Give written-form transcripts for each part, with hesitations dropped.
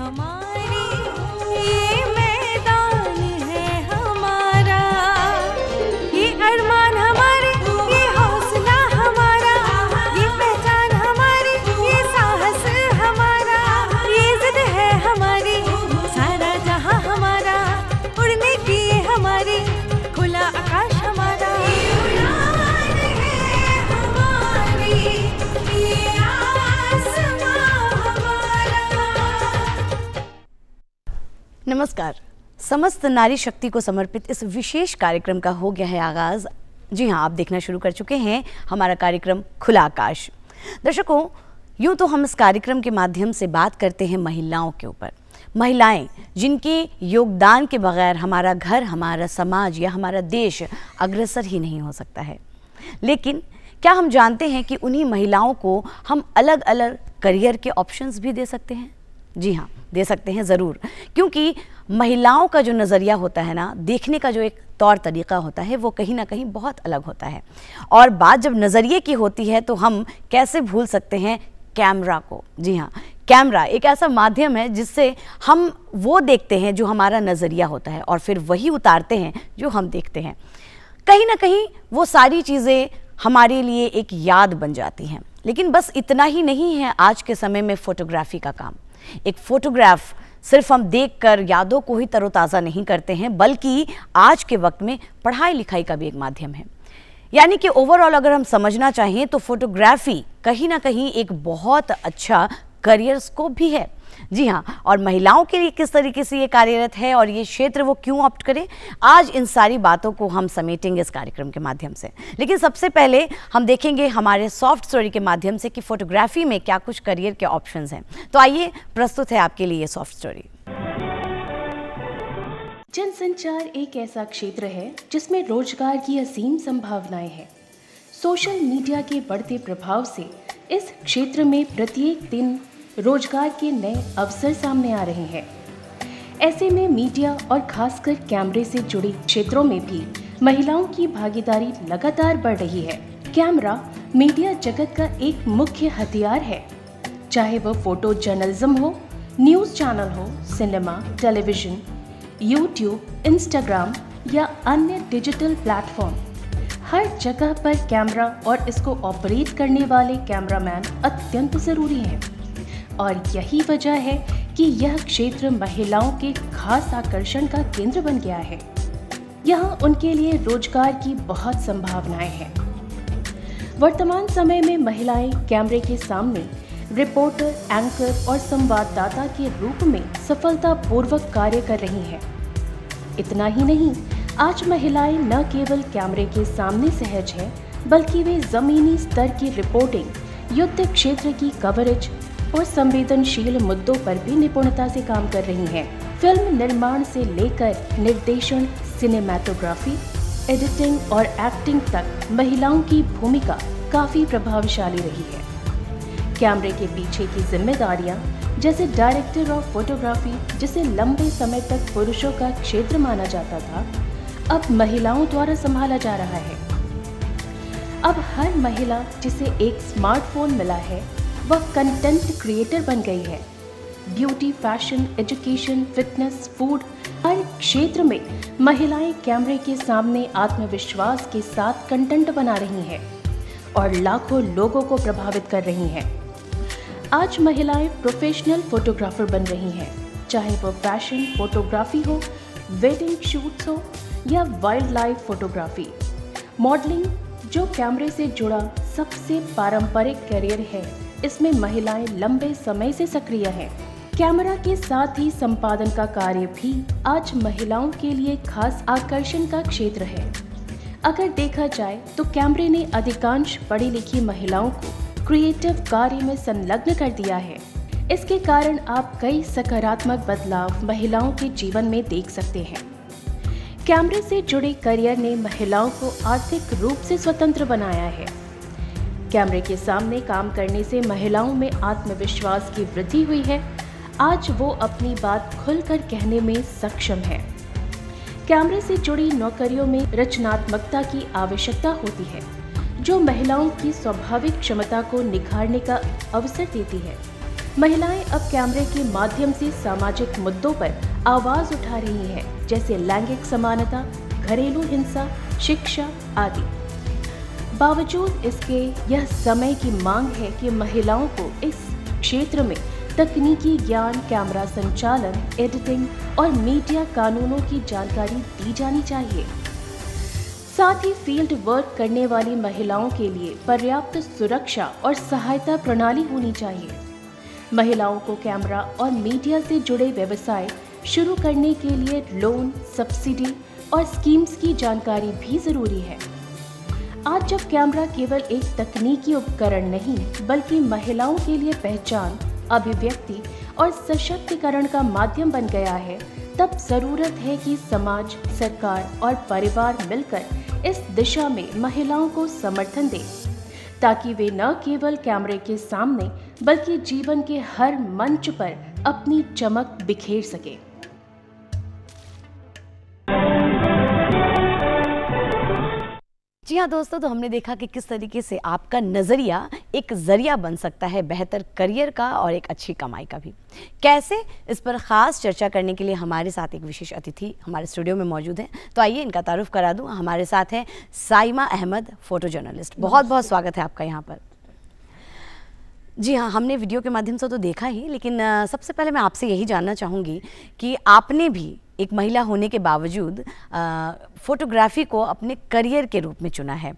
हमारी, ये मैदान है हमारा, ये अरमान हमारे, ये हौसला हमारा, ये पहचान हमारी, ये साहस हमारा, ये जिद है हमारी, सारा जहां हमारा, उड़ने की ये हमारी, खुला आकाश हमारा, ये उड़ान है हमारी, ये आसमां हमारा। नमस्कार। समस्त नारी शक्ति को समर्पित इस विशेष कार्यक्रम का हो गया है आगाज। जी हाँ, आप देखना शुरू कर चुके हैं हमारा कार्यक्रम खुला आकाश। दर्शकों, यूँ तो हम इस कार्यक्रम के माध्यम से बात करते हैं महिलाओं के ऊपर। महिलाएं जिनके योगदान के बगैर हमारा घर, हमारा समाज या हमारा देश अग्रसर ही नहीं हो सकता है। लेकिन क्या हम जानते हैं कि उन्हीं महिलाओं को हम अलग अलग करियर के ऑप्शंस भी दे सकते हैं? जी हाँ, दे सकते हैं ज़रूर, क्योंकि महिलाओं का जो नज़रिया होता है ना, देखने का जो एक तौर तरीक़ा होता है, वो कहीं ना कहीं बहुत अलग होता है। और बात जब नज़रिए की होती है तो हम कैसे भूल सकते हैं कैमरा को। जी हाँ, कैमरा एक ऐसा माध्यम है जिससे हम वो देखते हैं जो हमारा नज़रिया होता है और फिर वही उतारते हैं जो हम देखते हैं। कहीं ना कहीं वो सारी चीज़ें हमारे लिए एक याद बन जाती हैं। लेकिन बस इतना ही नहीं है आज के समय में फ़ोटोग्राफी का काम। एक फ़ोटोग्राफ सिर्फ हम देखकर यादों को ही तरोताज़ा नहीं करते हैं, बल्कि आज के वक्त में पढ़ाई लिखाई का भी एक माध्यम है। यानी कि ओवरऑल अगर हम समझना चाहें तो फोटोग्राफी कहीं ना कहीं एक बहुत अच्छा करियर स्कोप भी है। जी हाँ, और महिलाओं के लिए किस तरीके से ये कार्यरत है और ये क्षेत्र वो क्यों ऑप्ट करें, आज इन सारी बातों को हम समेटेंगे इस कार्यक्रम के माध्यम से। लेकिन सबसे पहले हम देखेंगे हमारे सॉफ्ट स्टोरी के माध्यम से कि फोटोग्राफी में क्या कुछ करियर के ऑप्शंस हैं। तो आइए, प्रस्तुत है आपके लिए ये सॉफ्ट स्टोरी। जनसंचार एक ऐसा क्षेत्र है जिसमें रोजगार की असीम संभावनाएं हैं। सोशल मीडिया के बढ़ते प्रभाव से इस क्षेत्र में प्रत्येक दिन रोजगार के नए अवसर सामने आ रहे हैं। ऐसे में मीडिया और खासकर कैमरे से जुड़े क्षेत्रों में भी महिलाओं की भागीदारी लगातार बढ़ रही है। कैमरा मीडिया जगत का एक मुख्य हथियार है, चाहे वह फोटो जर्नलिज्म हो, न्यूज़ चैनल हो, सिनेमा, टेलीविजन, यूट्यूब, इंस्टाग्राम या अन्य डिजिटल प्लेटफॉर्म। हर जगह पर कैमरा और इसको ऑपरेट करने वाले कैमरामैन अत्यंत ज़रूरी हैं। और यही वजह है कि यह क्षेत्र महिलाओं के खास आकर्षण का केंद्र बन गया है। यहाँ उनके लिए रोजगार की बहुत संभावनाएं हैं। वर्तमान समय में महिलाएं कैमरे के सामने रिपोर्टर, एंकर और संवाददाता के रूप में सफलतापूर्वक कार्य कर रही हैं। इतना ही नहीं, आज महिलाएं न केवल कैमरे के सामने सहज हैं, बल्कि वे जमीनी स्तर की रिपोर्टिंग, युद्ध क्षेत्र की कवरेज और संवेदनशील मुद्दों पर भी निपुणता से काम कर रही हैं। फिल्म निर्माण से लेकर निर्देशन, सिनेमैटोग्राफी, एडिटिंग और एक्टिंग तक महिलाओं की भूमिका काफी प्रभावशाली रही है। कैमरे के पीछे की जिम्मेदारियां, जैसे डायरेक्टर ऑफ फोटोग्राफी, जिसे लंबे समय तक पुरुषों का क्षेत्र माना जाता था, अब महिलाओं द्वारा संभाला जा रहा है। अब हर महिला जिसे एक स्मार्टफोन मिला है, वह कंटेंट क्रिएटर बन गई है। Beauty, fashion, education, fitness, food, हर क्षेत्र में महिलाएं कैमरे के सामने आत्मविश्वास के साथ कंटेंट बना रही हैं और लाखों लोगों को प्रभावित कर रही हैं। आज महिलाएं प्रोफेशनल फोटोग्राफर बन रही हैं, चाहे वो फैशन फोटोग्राफी हो, वेडिंग शूट्स हो या वाइल्ड लाइफ फोटोग्राफी। मॉडलिंग, जो कैमरे से जुड़ा सबसे पारंपरिक करियर है, इसमें महिलाएं लंबे समय से सक्रिय हैं। कैमरा के साथ ही संपादन का कार्य भी आज महिलाओं के लिए खास आकर्षण का क्षेत्र है। अगर देखा जाए तो कैमरे ने अधिकांश पढ़ी लिखी महिलाओं को क्रिएटिव कार्य में संलग्न कर दिया है। इसके कारण आप कई सकारात्मक बदलाव महिलाओं के जीवन में देख सकते हैं। कैमरे से जुड़े करियर ने महिलाओं को आर्थिक रूप से स्वतंत्र बनाया है। कैमरे के सामने काम करने से महिलाओं में आत्मविश्वास की वृद्धि हुई है। आज वो अपनी बात खुलकर कहने में सक्षम है। कैमरे से जुड़ी नौकरियों में रचनात्मकता की आवश्यकता होती है, जो महिलाओं की स्वाभाविक क्षमता को निखारने का अवसर देती है। महिलाएं अब कैमरे के माध्यम से सामाजिक मुद्दों पर आवाज उठा रही हैं, जैसे लैंगिक समानता, घरेलू हिंसा, शिक्षा आदि। बावजूद इसके यह समय की मांग है कि महिलाओं को इस क्षेत्र में तकनीकी ज्ञान, कैमरा संचालन, एडिटिंग और मीडिया कानूनों की जानकारी दी जानी चाहिए। साथ ही फील्ड वर्क करने वाली महिलाओं के लिए पर्याप्त सुरक्षा और सहायता प्रणाली होनी चाहिए। महिलाओं को कैमरा और मीडिया से जुड़े व्यवसाय शुरू करने के लिए लोन, सब्सिडी और स्कीम्स की जानकारी भी जरूरी है। आज जब कैमरा केवल एक तकनीकी उपकरण नहीं बल्कि महिलाओं के लिए पहचान, अभिव्यक्ति और सशक्तिकरण का माध्यम बन गया है, तब जरूरत है कि समाज, सरकार और परिवार मिलकर इस दिशा में महिलाओं को समर्थन दें, ताकि वे न केवल कैमरे के सामने बल्कि जीवन के हर मंच पर अपनी चमक बिखेर सकें। जी हाँ दोस्तों, तो हमने देखा कि किस तरीके से आपका नज़रिया एक ज़रिया बन सकता है बेहतर करियर का और एक अच्छी कमाई का भी। कैसे, इस पर ख़ास चर्चा करने के लिए हमारे साथ एक विशेष अतिथि हमारे स्टूडियो में मौजूद हैं। तो आइए इनका तारुफ करा दूँ। हमारे साथ हैं साइमा अहमद, फ़ोटो जर्नलिस्ट। बहुत बहुत स्वागत है आपका यहाँ पर। जी हाँ, हमने वीडियो के माध्यम से तो देखा ही, लेकिन सबसे पहले मैं आपसे यही जानना चाहूँगी कि आपने भी एक महिला होने के बावजूद फोटोग्राफी को अपने करियर के रूप में चुना है।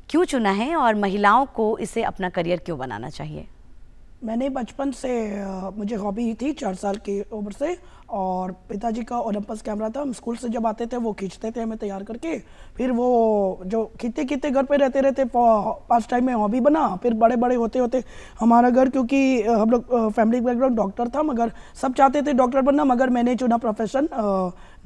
क्यों चुना है और महिलाओं को इसे अपना करियर क्यों बनाना चाहिए? मैंने बचपन से मुझे हॉबी थी 4 साल की उम्र से, और पिताजी का ओलंपस कैमरा था। हम स्कूल से जब आते थे वो खींचते थे हमें तैयार करके, फिर वो जो खींचते खींचते घर पे रहते पास टाइम में हॉबी बना। फिर बड़े बड़े होते होते हमारा घर, क्योंकि हम लोग फैमिली बैकग्राउंड डॉक्टर था, मगर सब चाहते थे डॉक्टर बनना, मगर मैंने चुना प्रोफेशन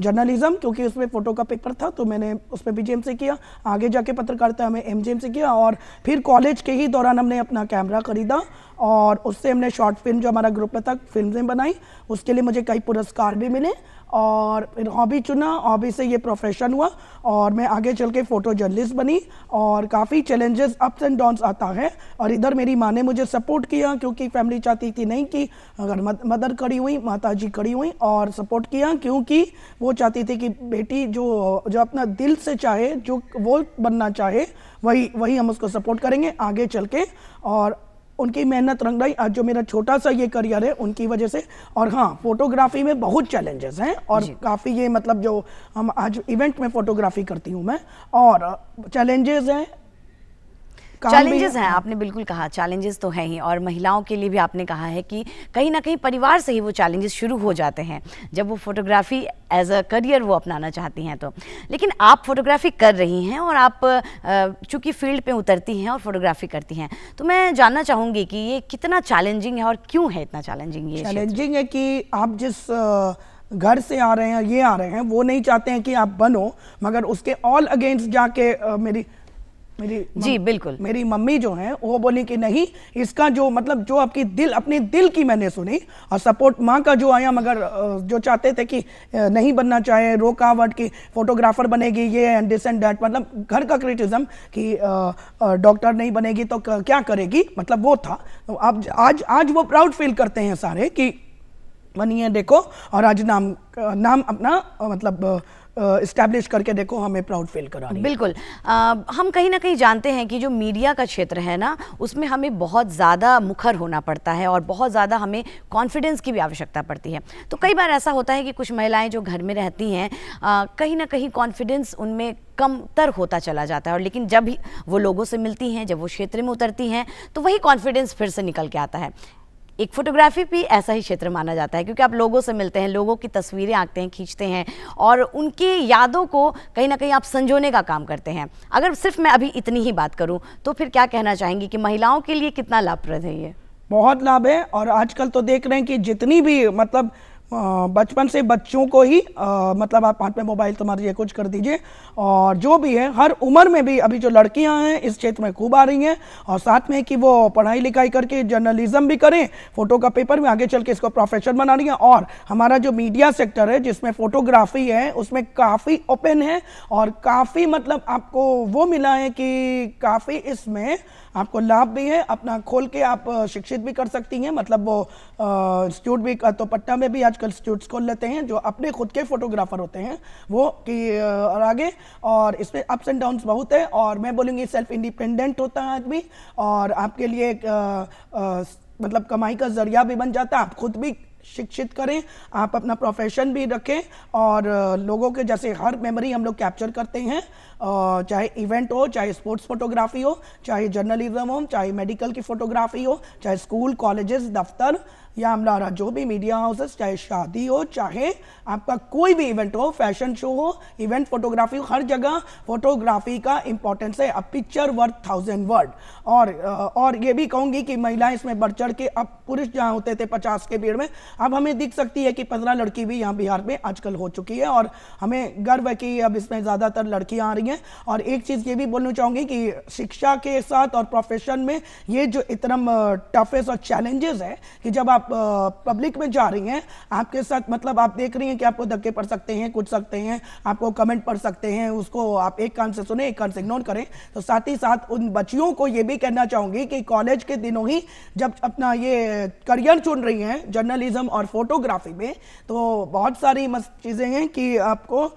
जर्नलिज्म, क्योंकि उसमें फ़ोटो का पेपर था, तो मैंने उसमें बीजेएमसी किया। आगे जाके पत्रकारिता में एमजीएमसी किया, और फिर कॉलेज के ही दौरान हमने अपना कैमरा खरीदा और उससे हमने शॉर्ट फिल्म, जो हमारा ग्रुप में था, फिल्में बनाई। उसके लिए मुझे कई पुरस्कार भी मिले, और फिर हॉबी चुना, हॉबी से ये प्रोफेशन हुआ, और मैं आगे चल के फ़ोटो जर्नलिस्ट बनी। और काफ़ी चैलेंजेस, अप्स एंड डाउन्स आता है, और इधर मेरी माँ ने मुझे सपोर्ट किया, क्योंकि फैमिली चाहती थी नहीं कि अगर मदर खड़ी हुई, माताजी खड़ी हुई और सपोर्ट किया, क्योंकि वो चाहती थी कि बेटी जो अपना दिल से चाहे, जो वो बनना चाहे, वही हम उसको सपोर्ट करेंगे आगे चल के। और उनकी मेहनत रंग लाई आज जो मेरा छोटा सा ये करियर है उनकी वजह से। और हाँ, फोटोग्राफी में बहुत चैलेंजेस हैं, और काफ़ी ये मतलब जो हम आज इवेंट में फोटोग्राफी करती हूँ मैं, और चैलेंजेस हैं। चैलेंजेस हैं, आपने बिल्कुल कहा, चैलेंजेस तो हैं ही। और महिलाओं के लिए भी आपने कहा है कि कहीं ना कहीं परिवार से ही वो चैलेंजेस शुरू हो जाते हैं जब वो फोटोग्राफी एज अ करियर वो अपनाना चाहती हैं तो। लेकिन आप फोटोग्राफी कर रही हैं, और आप चूंकि फील्ड पे उतरती हैं और फोटोग्राफी करती हैं, तो मैं जानना चाहूँगी कि ये कितना चैलेंजिंग है और क्यों है इतना चैलेंजिंग? ये चैलेंजिंग है कि आप जिस घर से आ रहे हैं वो नहीं चाहते हैं कि आप बनो, मगर उसके ऑल अगेंस्ट जाके मेरी जी बिल्कुल, मेरी मम्मी जो हैं वो बोली कि नहीं, इसका जो मतलब जो आपकी अपने दिल की मैंने सुनी, और सपोर्ट माँ का जो आया, मगर जो चाहते थे कि नहीं बनना चाहे, रोकावट की फोटोग्राफर बनेगी ये एंड दिस एंड दैट, मतलब घर का क्रिटिसिज्म कि डॉक्टर नहीं बनेगी तो क्या करेगी, मतलब वो था। तो आज वो प्राउड फील करते हैं सारे कि बनी है देखो, और आज नाम अपना मतलब इस्टेब्लिश करके देखो, हमें प्राउड फील करा रही है। बिल्कुल, हम कहीं ना कहीं जानते हैं कि जो मीडिया का क्षेत्र है ना, उसमें हमें बहुत ज़्यादा मुखर होना पड़ता है और बहुत ज़्यादा हमें कॉन्फिडेंस की भी आवश्यकता पड़ती है। तो कई बार ऐसा होता है कि कुछ महिलाएं जो घर में रहती हैं, कहीं ना कहीं कॉन्फिडेंस उनमें कमतर होता चला जाता है, और लेकिन जब वो लोगों से मिलती हैं, जब वो क्षेत्र में उतरती हैं, तो वही कॉन्फिडेंस फिर से निकल के आता है। एक फोटोग्राफी भी ऐसा ही क्षेत्र माना जाता है, क्योंकि आप लोगों से मिलते हैं, लोगों की तस्वीरें आंकते हैं, खींचते हैं, और उनकी यादों को कहीं ना कहीं आप संजोने का काम करते हैं। अगर सिर्फ मैं अभी इतनी ही बात करूं, तो फिर क्या कहना चाहेंगी कि महिलाओं के लिए कितना लाभप्रद है ये? बहुत लाभ है, और आजकल तो देख रहे हैं कि जितनी भी मतलब बचपन से बच्चों को ही मतलब आप हाथ में मोबाइल तो मारिए, कुछ कर दीजिए। और जो भी है हर उम्र में भी अभी जो लड़कियां हैं इस क्षेत्र में खूब आ रही हैं, और साथ में कि वो पढ़ाई लिखाई करके जर्नलिज्म भी करें, फोटो का पेपर में आगे चल के इसको प्रोफेशन बना रही है। और हमारा जो मीडिया सेक्टर है जिसमें फोटोग्राफी है उसमें काफ़ी ओपन है, और काफ़ी मतलब आपको वो मिला है कि काफ़ी इसमें आपको लाभ भी है। अपना खोल के आप शिक्षित भी कर सकती हैं, मतलब वो इंस्टीट्यूट भी, तो पटना में भी आजकल इंस्टीट्यूट्स खोल लेते हैं जो अपने खुद के फोटोग्राफर होते हैं वो कि और आगे। और इसमें अप्स एंड डाउन्स बहुत है, और मैं बोलूँगी सेल्फ इंडिपेंडेंट होता है आदमी, और आपके लिए मतलब कमाई का जरिया भी बन जाता है। आप खुद भी शिक्षित करें, आप अपना प्रोफेशन भी रखें, और लोगों के जैसे हर मेमोरी हम लोग कैप्चर करते हैं, चाहे इवेंट हो, चाहे स्पोर्ट्स फोटोग्राफी हो, चाहे जर्नलिज्म हो, चाहे मेडिकल की फोटोग्राफी हो, चाहे स्कूल कॉलेजेस दफ्तर या हमारा जो भी मीडिया हाउसेस, चाहे शादी हो, चाहे आपका कोई भी इवेंट हो, फैशन शो हो, इवेंट फोटोग्राफी हो, हर जगह फोटोग्राफी का इंपॉर्टेंस है। A picture worth 1000 word. और ये भी कहूँगी कि महिलाएं इसमें बढ़ चढ़ के, अब पुरुष जहाँ होते थे 50 के भीड़ में, अब हमें दिख सकती है कि 15 लड़की भी यहाँ बिहार में आजकल हो चुकी है, और हमें गर्व है कि अब इसमें ज़्यादातर लड़कियाँ आ रही हैं। और एक चीज़ ये भी बोलना चाहूँगी कि शिक्षा के साथ और प्रोफेशन में ये जो इतना टफेस्ट और चैलेंजेस है कि जब आप पब्लिक में जा रही हैं, आपके साथ मतलब आप देख रही हैं कि आपको धक्के पड़ सकते हैं, कुछ सकते हैं, आपको कमेंट पड़ सकते हैं, उसको आप एक कान से सुने एक कान से इग्नोर करें। तो साथ ही साथ उन बच्चियों को ये भी कहना चाहूँगी कि कॉलेज के दिनों ही जब अपना ये करियर चुन रही हैं जर्नलिज्म और फोटोग्राफी में, तो बहुत सारी मस्त चीज़ें हैं कि आपको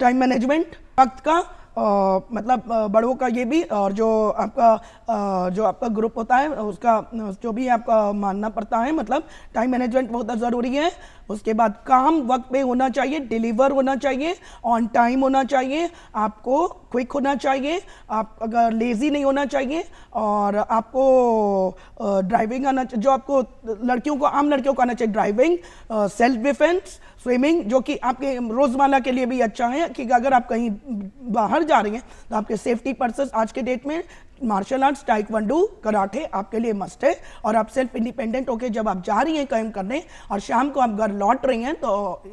टाइम मैनेजमेंट, वक्त का मतलब बड़ों का ये भी, और जो आपका ग्रुप होता है उसका जो भी आपका मानना पड़ता है, मतलब टाइम मैनेजमेंट बहुत ज़रूरी है। उसके बाद काम वक्त पे होना चाहिए, डिलीवर होना चाहिए, ऑन टाइम होना चाहिए, आपको क्विक होना चाहिए, आप अगर लेज़ी नहीं होना चाहिए, और आपको ड्राइविंग आना, जो आपको लड़कियों को, आम लड़कियों को आना चाहिए ड्राइविंग, सेल्फ डिफेंस, स्विमिंग, जो कि आपके रोज़मर्रा के लिए भी अच्छा है कि अगर आप कहीं बाहर जा रही हैं तो आपके सेफ्टी पर्पस आज के डेट में मार्शल आर्ट्स, टाइक्वांडो, कराटे आपके लिए मस्ट है। और आप सेल्फ इंडिपेंडेंट होकर जब आप जा रही हैं काम करने और शाम को आप घर लौट रही हैं तो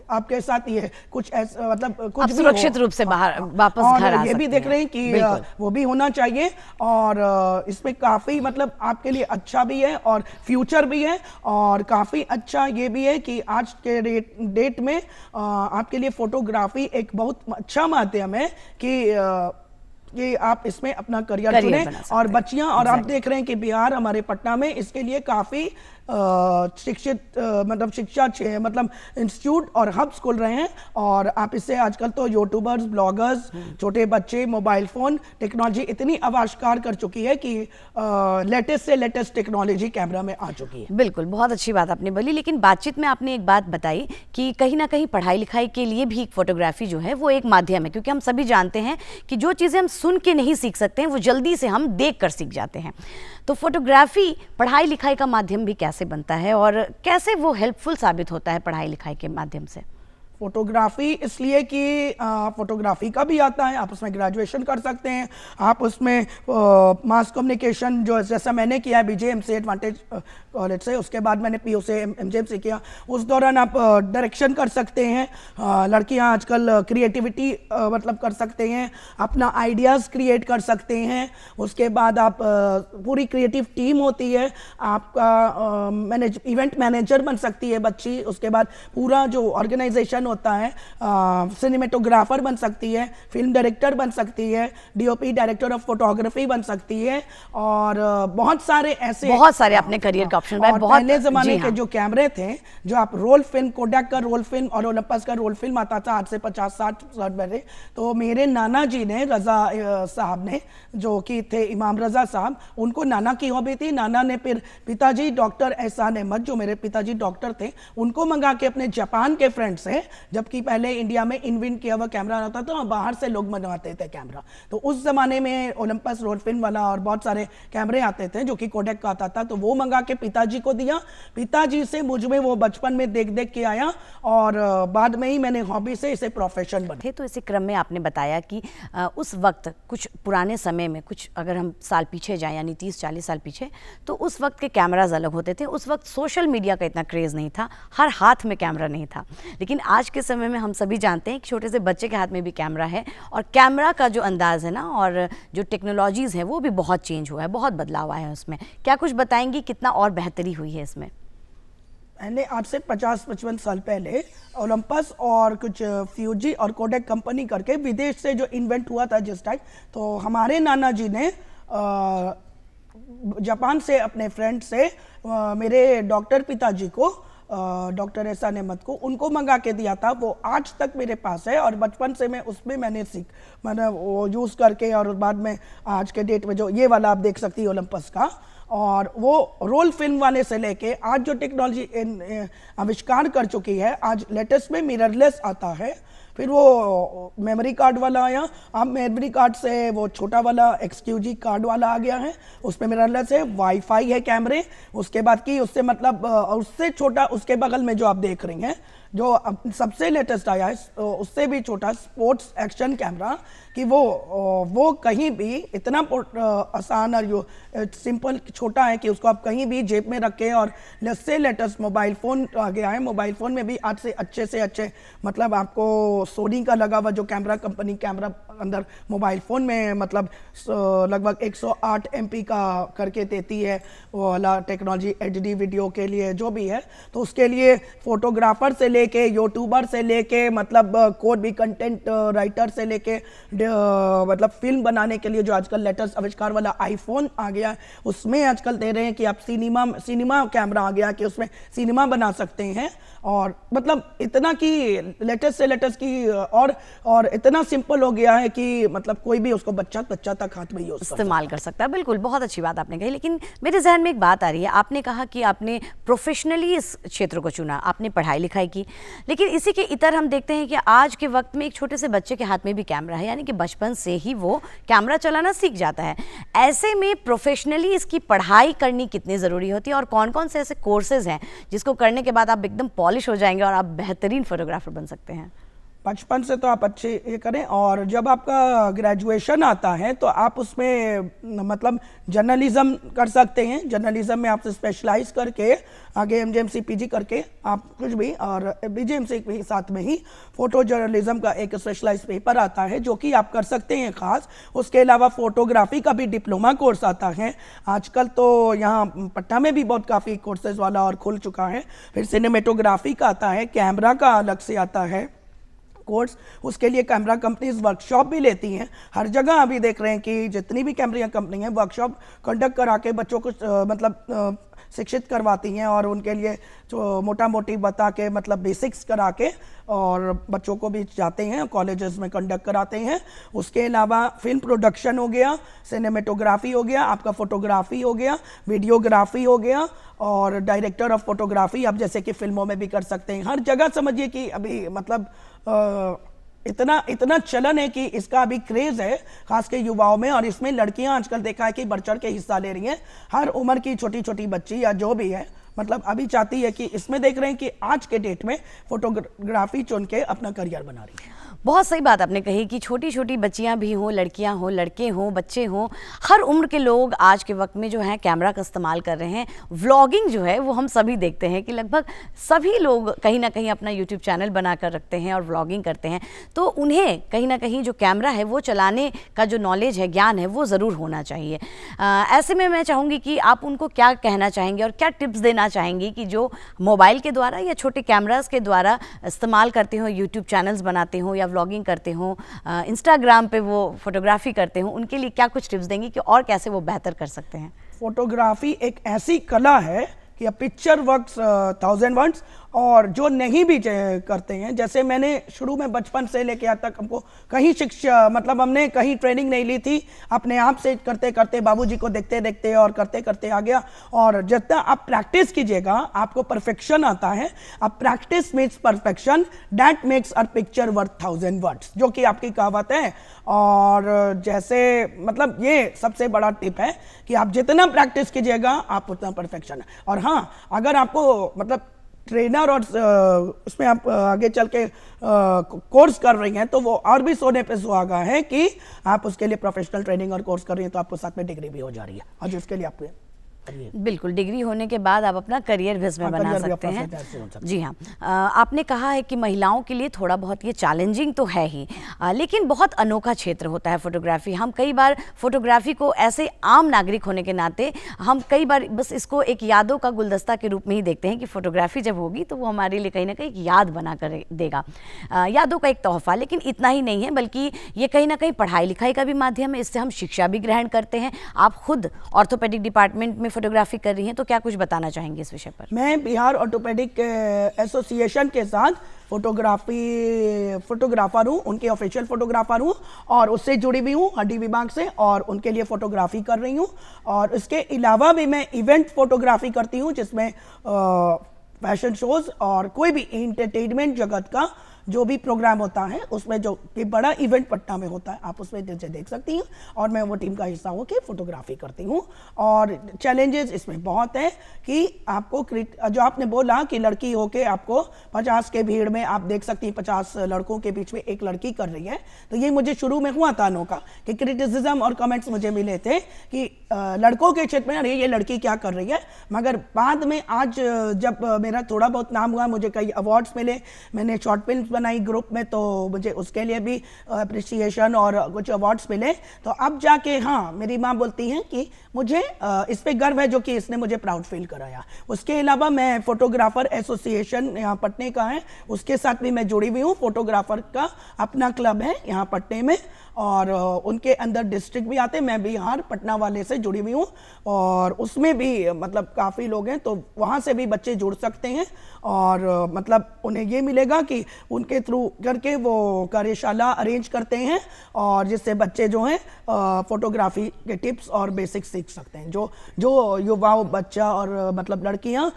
आपके साथ ये कुछ ऐसा मतलब कुछ भी सुरक्षित रूप से बाहर वापस घर आ सकते हैं। ये भी देख रहे हैं कि वो भी होना चाहिए, और इसमें काफ़ी मतलब आपके लिए अच्छा भी है और फ्यूचर भी है, और काफ़ी अच्छा ये भी है कि आज के डेट में आपके लिए फोटोग्राफी एक बहुत अच्छा माध्यम है कि आप इसमें अपना करियर चुनें। और बच्चियां, और आप देख रहे हैं कि बिहार हमारे पटना में इसके लिए काफ़ी शिक्षित मतलब शिक्षा मतलब इंस्टीट्यूट और हब्स खुल रहे हैं। और आप इससे आजकल तो यूट्यूबर्स, ब्लॉगर्स, छोटे बच्चे, मोबाइल फ़ोन टेक्नोलॉजी इतनी आविष्कार कर चुकी है कि लेटेस्ट से लेटेस्ट टेक्नोलॉजी कैमरा में आ चुकी है। बिल्कुल, बहुत अच्छी बात आपने बोली। लेकिन बातचीत में आपने एक बात बताई कि कहीं ना कहीं पढ़ाई लिखाई के लिए भी फोटोग्राफी जो है वो एक माध्यम है, क्योंकि हम सभी जानते हैं कि जो चीज़ें हम सुन के नहीं सीख सकते हैं वो जल्दी से हम देख कर सीख जाते हैं। तो फोटोग्राफी पढ़ाई लिखाई का माध्यम भी कैसे बनता है और कैसे वो हेल्पफुल साबित होता है पढ़ाई लिखाई के माध्यम से? फोटोग्राफी इसलिए कि फोटोग्राफी का भी आता है, आप उसमें ग्रेजुएशन कर सकते हैं, आप उसमें मास कम्युनिकेशन जो जैसा मैंने किया है BJMC एडवांटेज कॉलेज से, उसके बाद मैंने PU से MJM किया, उस दौरान आप डायरेक्शन कर सकते हैं। लड़कियां आजकल क्रिएटिविटी मतलब कर सकते हैं, अपना आइडियाज़ क्रिएट कर सकते हैं। उसके बाद आप पूरी क्रिएटिव टीम होती है, आपका इवेंट मैनेजर बन सकती है बच्ची। उसके बाद पूरा जो ऑर्गेनाइजेशन होता है, सिनेमेटोग्राफर बन सकती है, फिल्म डायरेक्टर बन सकती है, DOP डायरेक्टर ऑफ फोटोग्राफी बन सकती है, और बहुत सारे अपने करियर का ऑप्शन। और पहले जमाने के जो कैमरे थे, जो आप रोल फिल्म, कोडैक का रोल फिल्म और ओलंपस का रोल फिल्म आता था आज से 50-60 साल पहले, तो मेरे नाना जी ने, रजा साहब ने, जो कि थे इमाम रजा साहब, उनको नाना की हॉबी थी। नाना ने फिर पिताजी डॉक्टर एहसान अहमद, जो मेरे पिताजी डॉक्टर थे, उनको मंगा के अपने जापान के फ्रेंड से जबकि पहले इंडिया में इन्वेंट किया हुआ कैमरा रहता था और बाहर से लोग बनवाते थे कैमरा। तो उस जमाने में ओलंपस रोल फिल्म वाला और बहुत सारे कैमरे आते थे जो कि कोडेक का आता था, तो वो मंगा के पिताजी को दिया। पिताजी से मुझ में वो बचपन में देख देख के आया और बाद में ही मैंने हॉबी से इसे प्रोफेशन बना। तो इसी क्रम में आपने बताया कि उस वक्त कुछ पुराने समय में, कुछ अगर हम साल पीछे जाएं यानी 30-40 साल पीछे, तो उस वक्त के कैमराज अलग होते थे। उस वक्त सोशल मीडिया का इतना क्रेज़ नहीं था, हर हाथ में कैमरा नहीं था। लेकिन आज के समय में हम सभी जानते हैं कि छोटे से बच्चे के हाथ में भी कैमरा है और कैमरा का जो अंदाज़ है ना और जो टेक्नोलॉजीज़ है वो भी बहुत चेंज हुआ है, बहुत बदलाव आया है उसमें। क्या कुछ बताएंगी कितना और बेहतरी हुई है इसमें? पहले आज से 50-55 साल पहले ओलंपस और कुछ फ्यूजी और कोडेक कंपनी करके विदेश से जो इन्वेंट हुआ था जिस टाइम, तो हमारे नाना जी ने जापान से अपने फ्रेंड से मेरे डॉक्टर पिताजी को, डॉक्टर एहसान अहमद को, उनको मंगा के दिया था। वो आज तक मेरे पास है और बचपन से मैं उसमें मैंने वो यूज़ करके और बाद में आज के डेट में जो ये वाला आप देख सकती है ओलंपस का, और वो रोल फिल्म वाले से लेके आज जो टेक्नोलॉजी आविष्कार कर चुकी है, आज लेटेस्ट में मिररलेस आता है, फिर वो मेमोरी कार्ड वाला आया, अब मेमोरी कार्ड से वो छोटा वाला XQG कार्ड वाला आ गया है, उसमें मिररलेस है, वाईफाई है कैमरे, उसके बाद की उससे मतलब उससे छोटा उसके बगल में जो आप देख रही हैं जो अब सबसे लेटेस्ट आया है उससे भी छोटा स्पोर्ट्स एक्शन कैमरा, कि वो कहीं भी इतना आसान और सिंपल छोटा है कि उसको आप कहीं भी जेब में रखें। और से लेटेस्ट मोबाइल फ़ोन आ गया है, मोबाइल फ़ोन में भी आज से अच्छे मतलब आपको सोनी का लगा हुआ जो कैमरा कंपनी कैमरा अंदर मोबाइल फ़ोन में मतलब लगभग 108 MP का करके देती है वो वाला टेक्नोलॉजी HD वीडियो के लिए जो भी है। तो उसके लिए फ़ोटोग्राफ़र से लेके यूट्यूबर से लेके मतलब कोई भी कंटेंट राइटर से लेके मतलब फिल्म बनाने के लिए जो आजकल लेटेस्ट आविष्कार वाला आईफोन आ गया, उसमें आजकल दे रहे हैं कि आप सिनेमा कैमरा आ गया कि उसमें सिनेमा बना सकते हैं। और मतलब इतना कि लेटेस्ट से लेटेस्ट की और इतना सिंपल हो गया है कि मतलब कोई भी उसको बच्चा तक हाथ में यूज इस्तेमाल कर सकता है। बिल्कुल, बहुत अच्छी बात आपने कही। लेकिन मेरे जहन में एक बात आ रही है, आपने कहा कि आपने प्रोफेशनली इस क्षेत्र को चुना, आपने पढ़ाई लिखाई की, लेकिन इसी के इतर हम देखते हैं कि आज के वक्त में एक छोटे से बच्चे के हाथ में भी कैमरा है, यानी कि बचपन से ही वो कैमरा चलाना सीख जाता है। ऐसे में प्रोफेशनली इसकी पढ़ाई करनी कितनी ज़रूरी होती है और कौन कौन से ऐसे कोर्सेज हैं जिसको करने के बाद आप एकदम पॉलिश हो जाएंगे और आप बेहतरीन फोटोग्राफर बन सकते हैं? बचपन से तो आप अच्छे ये करें, और जब आपका ग्रेजुएशन आता है तो आप उसमें मतलब जर्नलिज्म कर सकते हैं। जर्नलिज्म में आप स्पेशलाइज करके आगे MGMC PG करके आप कुछ भी, और BGMC के साथ में ही फोटो जर्नलिज्म का एक स्पेशलाइज पेपर आता है जो कि आप कर सकते हैं खास। उसके अलावा फोटोग्राफी का भी डिप्लोमा कोर्स आता है आजकल, तो यहाँ पटना में भी बहुत काफ़ी कोर्सेज वाला और खुल चुका है। फिर सिनेमेटोग्राफी का आता है, कैमरा का अलग से आता है कोर्स, उसके लिए कैमरा कंपनीज वर्कशॉप भी लेती हैं। हर जगह अभी देख रहे हैं कि जितनी भी कैमरा कंपनी है वर्कशॉप कंडक्ट करा के बच्चों को मतलब शिक्षित करवाती हैं और उनके लिए जो मोटा मोटी बता के मतलब बेसिक्स करा के और बच्चों को भी जाते हैं कॉलेजेस में कंडक्ट कराते हैं। उसके अलावा फिल्म प्रोडक्शन हो गया, सिनेमेटोग्राफी हो गया, आपका फोटोग्राफी हो गया, वीडियोग्राफी हो गया, और डायरेक्टर ऑफ फोटोग्राफी आप जैसे कि फिल्मों में भी कर सकते हैं। हर जगह समझिए कि अभी मतलब इतना चलन है कि इसका अभी क्रेज है खास के युवाओं में, और इसमें लड़कियां आजकल देखा है कि बढ़ चढ़ के हिस्सा ले रही हैं। हर उम्र की छोटी छोटी बच्ची या जो भी है मतलब अभी चाहती है कि इसमें देख रहे हैं कि आज के डेट में फोटोग्राफी चुन के अपना करियर बना रही है। बहुत सही बात आपने कही कि छोटी छोटी बच्चियां भी हों, लड़कियां हों, लड़के हों, बच्चे हों, हर उम्र के लोग आज के वक्त में जो है कैमरा का इस्तेमाल कर रहे हैं। व्लॉगिंग जो है वो हम सभी देखते हैं कि लगभग सभी लोग कहीं ना कहीं अपना यूट्यूब चैनल बना कर रखते हैं और व्लॉगिंग करते हैं, तो उन्हें कहीं ना कहीं जो कैमरा है वो चलाने का जो नॉलेज है, ज्ञान है, वो ज़रूर होना चाहिए। ऐसे में मैं चाहूँगी कि आप उनको क्या कहना चाहेंगे और क्या टिप्स देना चाहेंगी कि जो मोबाइल के द्वारा या छोटे कैमरास के द्वारा इस्तेमाल करते हो, यूट्यूब चैनल्स बनाते हो या व्लॉगिंग करते हो, इंस्टाग्राम पे वो फोटोग्राफी करते हो, उनके लिए क्या कुछ टिप्स देंगी कि और कैसे वो बेहतर कर सकते हैं? फोटोग्राफी एक ऐसी कला है कि पिक्चर वर्क्स 1000 वर्ड्स, और जो नहीं भी करते हैं, जैसे मैंने शुरू में बचपन से लेके आज तक हमको कहीं शिक्षा मतलब हमने कहीं ट्रेनिंग नहीं ली थी, अपने आप से करते करते बाबूजी को देखते देखते और करते करते आ गया। और जितना आप प्रैक्टिस कीजिएगा आपको परफेक्शन आता है। अब practice makes perfection, that makes a picture worth 1000 words, जो कि आपकी कहावत है। और जैसे मतलब ये सबसे बड़ा टिप है कि आप जितना प्रैक्टिस कीजिएगा आप उतना परफेक्शन है। और हाँ, अगर आपको मतलब ट्रेनर और उसमें आप आगे चल के कोर्स कर रही हैं तो वो और भी सोने पे सुहागा है कि आप उसके लिए प्रोफेशनल ट्रेनिंग और कोर्स कर रही हैं तो आपको साथ में डिग्री भी हो जा रही है और जिसके लिए आपको बिल्कुल डिग्री होने के बाद आप अपना करियर भी इसमें बना सकते हैं। जी हाँ, आपने कहा है कि महिलाओं के लिए थोड़ा बहुत ये चैलेंजिंग तो है ही, लेकिन बहुत अनोखा क्षेत्र होता है फोटोग्राफी। हम कई बार फोटोग्राफी को ऐसे आम नागरिक होने के नाते हम कई बार बस इसको एक यादों का गुलदस्ता के रूप में ही देखते हैं कि फोटोग्राफी जब होगी तो वो हमारे लिए कहीं ना कहीं एक याद बना कर देगा, यादों का एक तोहफा। लेकिन इतना ही नहीं है, बल्कि ये कहीं ना कहीं पढ़ाई लिखाई का भी माध्यम है, इससे हम शिक्षा भी ग्रहण करते हैं। आप खुद ऑर्थोपेडिक डिपार्टमेंट में फोटोग्राफी कर रही हैं, तो क्या कुछ बताना चाहेंगे इस विषय पर? मैं बिहार ऑर्थोपेडिक एसोसिएशन के साथ फोटोग्राफर हूँ, उनके ऑफिशियल फोटोग्राफर हूँ और उससे जुड़ी भी हूँ हड्डी विभाग से, और उनके लिए फोटोग्राफी कर रही हूँ। और इसके अलावा भी मैं इवेंट फोटोग्राफी करती हूँ, जिसमें फैशन शोज और कोई भी एंटरटेनमेंट जगत का जो भी प्रोग्राम होता है उसमें जो कि बड़ा इवेंट पटना में होता है आप उसमें जैसे देख सकती हैं, और मैं वो टीम का हिस्सा हूँ कि फोटोग्राफी करती हूँ। और चैलेंजेस इसमें बहुत है कि आपको जो आपने बोला कि लड़की होके आपको 50 के भीड़ में आप देख सकती हैं 50 लड़कों के बीच में एक लड़की कर रही है, तो ये मुझे शुरू में हुआ था अनोखा कि क्रिटिसिज्म और कमेंट्स मुझे मिले थे कि लड़कों के क्षेत्र में अरे ये लड़की क्या कर रही है। मगर बाद में आज जब मेरा थोड़ा बहुत नाम हुआ, मुझे कई अवार्ड्स मिले, मैंने शॉर्ट फिल्म बनाई ग्रुप में, तो मुझे उसके लिए भी अप्रिसिएशन और कुछ अवार्ड्स मिले। तो अब जाके हाँ, मेरी माँ बोलती हैं कि मुझे इस पे गर्व है जो कि इसने मुझे प्राउड फील कराया। उसके अलावा मैं फोटोग्राफर एसोसिएशन यहाँ पटने का है, उसके साथ भी मैं जुड़ी हुई हूँ। फोटोग्राफर का अपना क्लब है यहाँ पटने में, और उनके अंदर डिस्ट्रिक्ट भी आते हैं। मैं बिहार पटना वाले से जुड़ी हुई हूँ और उसमें भी मतलब काफ़ी लोग हैं, तो वहाँ से भी बच्चे जुड़ सकते हैं। और मतलब उन्हें ये मिलेगा कि उनके थ्रू करके वो कार्यशाला अरेंज करते हैं, और जिससे बच्चे जो हैं फोटोग्राफी के टिप्स और बेसिक्स सीख सकते हैं। जो युवा बच्चा और मतलब लड़कियां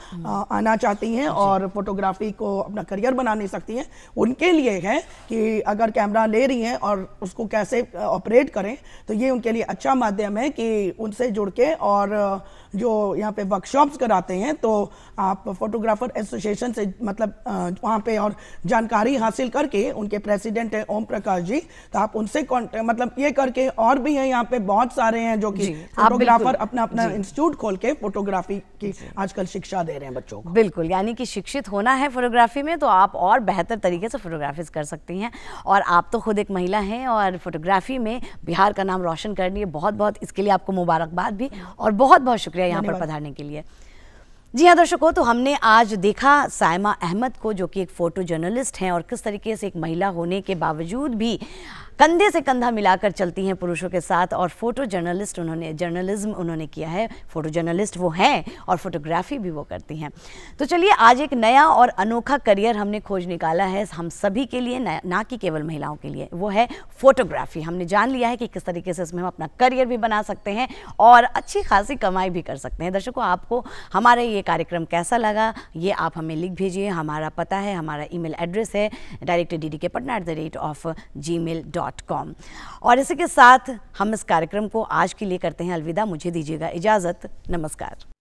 आना चाहती हैं और फोटोग्राफी को अपना करियर बनाने सकती हैं, उनके लिए है कि अगर कैमरा ले रही हैं और उसको कैसे ऑपरेट करें, तो ये उनके लिए अच्छा माध्यम है कि उनसे जुड़ के और जो यहाँ पे वर्कशॉप्स कराते हैं, तो आप फोटोग्राफर एसोसिएशन से मतलब वहाँ पे और जानकारी हासिल करके, उनके प्रेसिडेंट हैं ओम प्रकाश जी, तो आप उनसे मतलब ये करके, और भी हैं यहाँ पे बहुत सारे हैं जो कि फोटोग्राफर अपना अपना इंस्टीट्यूट खोल के फोटोग्राफी की आजकल शिक्षा दे रहे हैं बच्चों को। बिल्कुल, यानी कि शिक्षित होना है फोटोग्राफी में तो आप और बेहतर तरीके से फोटोग्राफीज कर सकती हैं। और आप तो खुद एक महिला हैं और फोटोग्राफी में बिहार का नाम रोशन कर रही है। बहुत बहुत इसके लिए आपको मुबारकबाद भी, और बहुत बहुत शुक्रिया यहाँ पर पधारने के लिए। जी हाँ दर्शकों, तो हमने आज देखा साइमा अहमद को, जो कि एक फोटो जर्नलिस्ट हैं और किस तरीके से एक महिला होने के बावजूद भी कंधे से कंधा मिलाकर चलती हैं पुरुषों के साथ, और फोटो जर्नलिस्ट जर्नलिज्म उन्होंने किया है। फोटो जर्नलिस्ट वो हैं और फोटोग्राफी भी वो करती हैं। तो चलिए, आज एक नया और अनोखा करियर हमने खोज निकाला है हम सभी के लिए, ना कि केवल महिलाओं के लिए, वो है फोटोग्राफी। हमने जान लिया है कि किस तरीके से इसमें हम अपना करियर भी बना सकते हैं और अच्छी खासी कमाई भी कर सकते हैं। दर्शकों, आपको हमारा ये कार्यक्रम कैसा लगा, ये आप हमें लिख भेजिए। हमारा पता है, हमारा ईमेल एड्रेस है directorddk.patna@gmail.com। और इसी के साथ हम इस कार्यक्रम को आज के लिए करते हैं अलविदा। मुझे दीजिएगा इजाजत। नमस्कार।